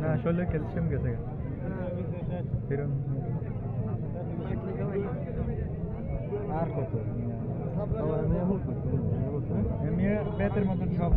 না আসলে ক্যালসিয়াম গেছে আর কত বেতের মতন সব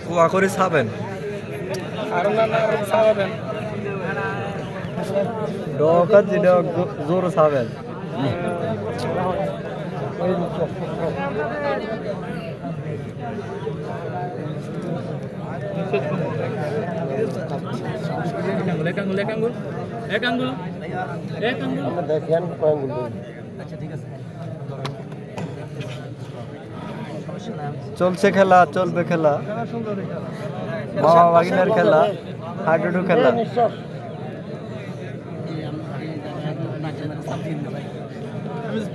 কুয়া করে ছাবেন ডকাত যেটা জোর ছাবেন চলছে খেলা, চলবে খেলা, মামা ভাগিনার খেলা, হাডুডু খেলা।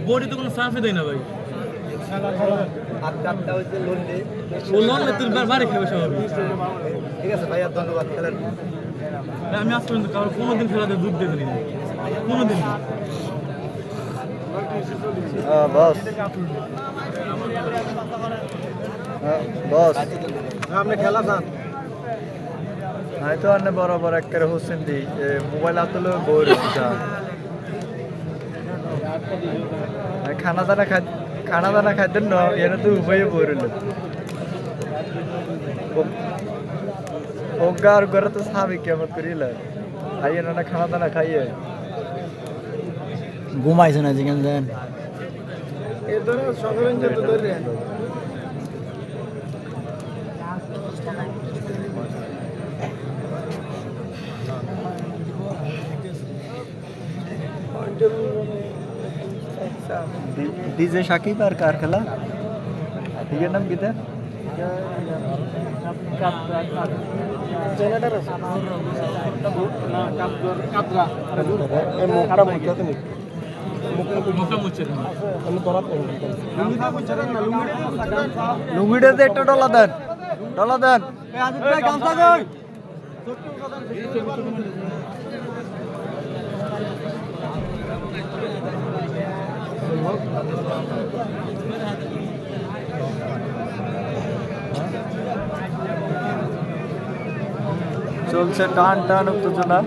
বডি তো কোনো সাফে দেয় না ভাই। বাড়ি খেবে সব। ঠিক আছে ভাইয়া, ধন্যবাদ। খেলেন। আমি আজ পর্যন্ত কারো কোনোদিন খেলাতে দুধ দিয়ে দিই কোনোদিন। বস বস আপনি খেলা চান? হয়তো আপনি বরাবর একেবারে হোসেন দি মোবাইল আসলে বই খানা দানা খাইতেন না, এনে তো উপায় বই রইল ওগা আর ঘরে তো সাবি কেমন করিল আইয়ে না খানা দানা খাইয়ে ঘুমাইছে না যেখানে দেন এ ধরো সকলেন যে তো ধরে डीजे शाकिब और कार खेला ठीक है नाम किधर लुंगी दे एक डला देन চলছে টান টান উত্তেজনা।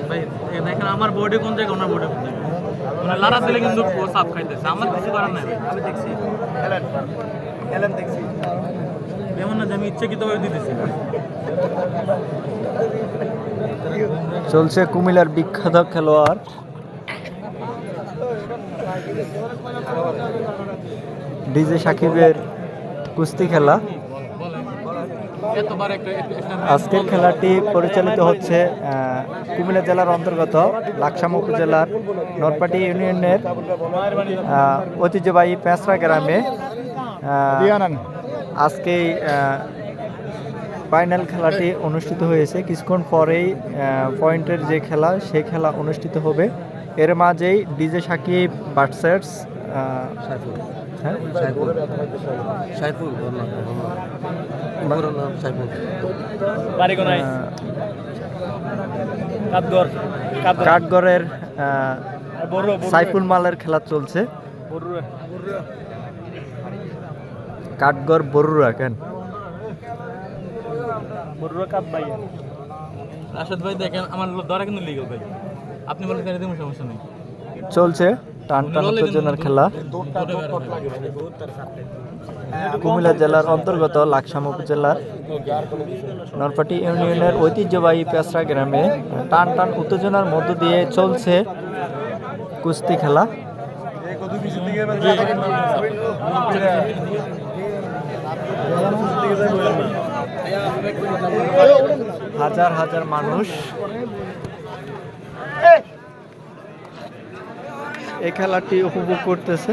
ভাই দেখেন আমার বোর্ডে কোন জায়গায় ওনার বোর্ডে কোন জায়গায় মানে লারা দিলে কিন্তু ও সাপ খাইতেছে আমার কিছু করার নাই ভাই আমি দেখছি এলেন দেখছি এমন না যে আমি ইচ্ছাকৃতভাবে দিতেছি চলছে কুমিল্লার বিখ্যাত খেলোয়াড় ডিজে সাকিবের কুস্তি খেলা। আজকের খেলাটি পরিচালিত হচ্ছে কুমিল্লা জেলার অন্তর্গত লাকসাম উপজেলার নরপাটি ইউনিয়নের ঐতিহ্যবাহী পেঁচরা গ্রামে। আজকে ফাইনাল খেলাটি অনুষ্ঠিত হয়েছে। কিছুক্ষণ পরেই পয়েন্টের যে খেলা সেই খেলা অনুষ্ঠিত হবে। এর মাঝেই ডিজে সাকিব ভার্সেস কাঠগড়ের সাইফুল মালের খেলা চলছে। কাঠগড় বরুরা কেন রাশেদ ভাই দেখেন আমার ধরা কিন্তু লিগ্যাল ভাই আপনি বলেন তাহলে তেমন সমস্যা নেই। চলছে টান টান উত্তেজনার খেলা। কুমিল্লা জেলার অন্তর্গত লাকসাম উপজেলার নরপাটি ইউনিয়নের ঐতিহ্যবাহী পেঁচরা গ্রামে টান টান উত্তেজনার মধ্য দিয়ে চলছে কুস্তি খেলা। হাজার হাজার মানুষ এই খেলাটি উপভোগ করতেছে।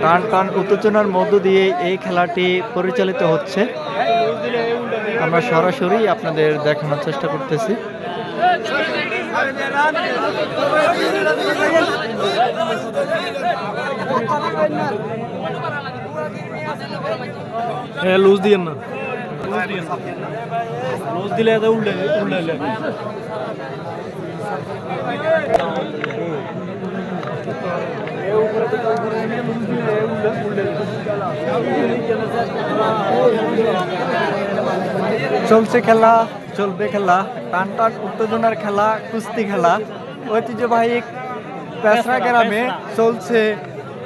টান টান উত্তেজনার মধ্য দিয়ে এই খেলাটি পরিচালিত হচ্ছে। আমরা সরাসরি আপনাদের দেখানোর চেষ্টা করতেছি। লুজ দিয়েন না, লুজ দিলে উল্টে উল্টে চলছে খেলা, চলবে খেলা, টান টান উত্তেজনার খেলা, কুস্তি খেলা। ঐতিহ্যবাহী পেঁচরা গ্রামে চলছে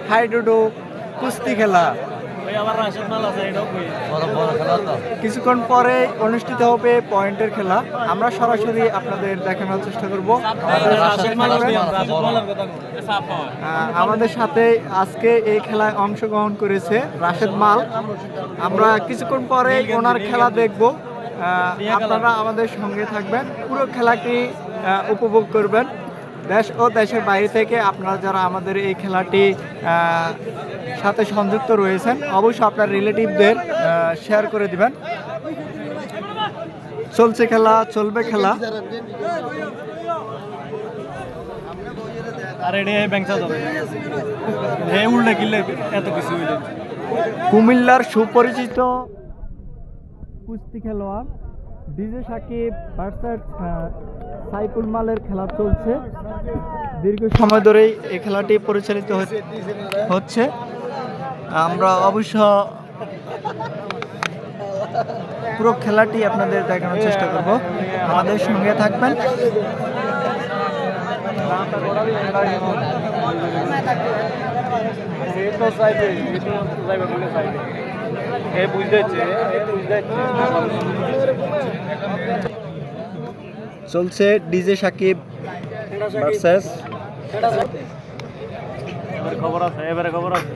হাইডোডো কুস্তি খেলা। কিছুক্ষণ পরে অনুষ্ঠিত হবে পয়েন্টের খেলা। আমরা সরাসরি আপনাদের দেখানোর চেষ্টা করব। আমাদের সাথে আজকে এই খেলায় অংশগ্রহণ করেছে রাশেদ মাল। আমরা কিছুক্ষণ পরে ওনার খেলা দেখব। আপনারা আমাদের সঙ্গে থাকবেন, পুরো খেলাটি উপভোগ করবেন। দেশ ও দেশের বাইরে থেকে আপনারা যারা আমাদের এই খেলাটি সাথে সংযুক্ত রয়েছেন অবশ্যই আপনার রিলেটিভদের শেয়ার করে দিবেন। চলছে খেলা, চলবে খেলা। কুমিল্লার সুপরিচিত কুস্তি খেলোয়াড় ডিজে সাকিব ভার্সেস সাইফুল মালের খেলা চলছে। দীর্ঘ সময় ধরেই এই খেলাটি পরিচালিত হচ্ছে। আমরা অবশ্য পুরো খেলাটি আপনাদের দেখানোর চেষ্টা করব। আমাদের সঙ্গে থাকবেন। চলছে ডিজে সাকিব ভার্সেস খবর আছে, এবারে খবর আছে।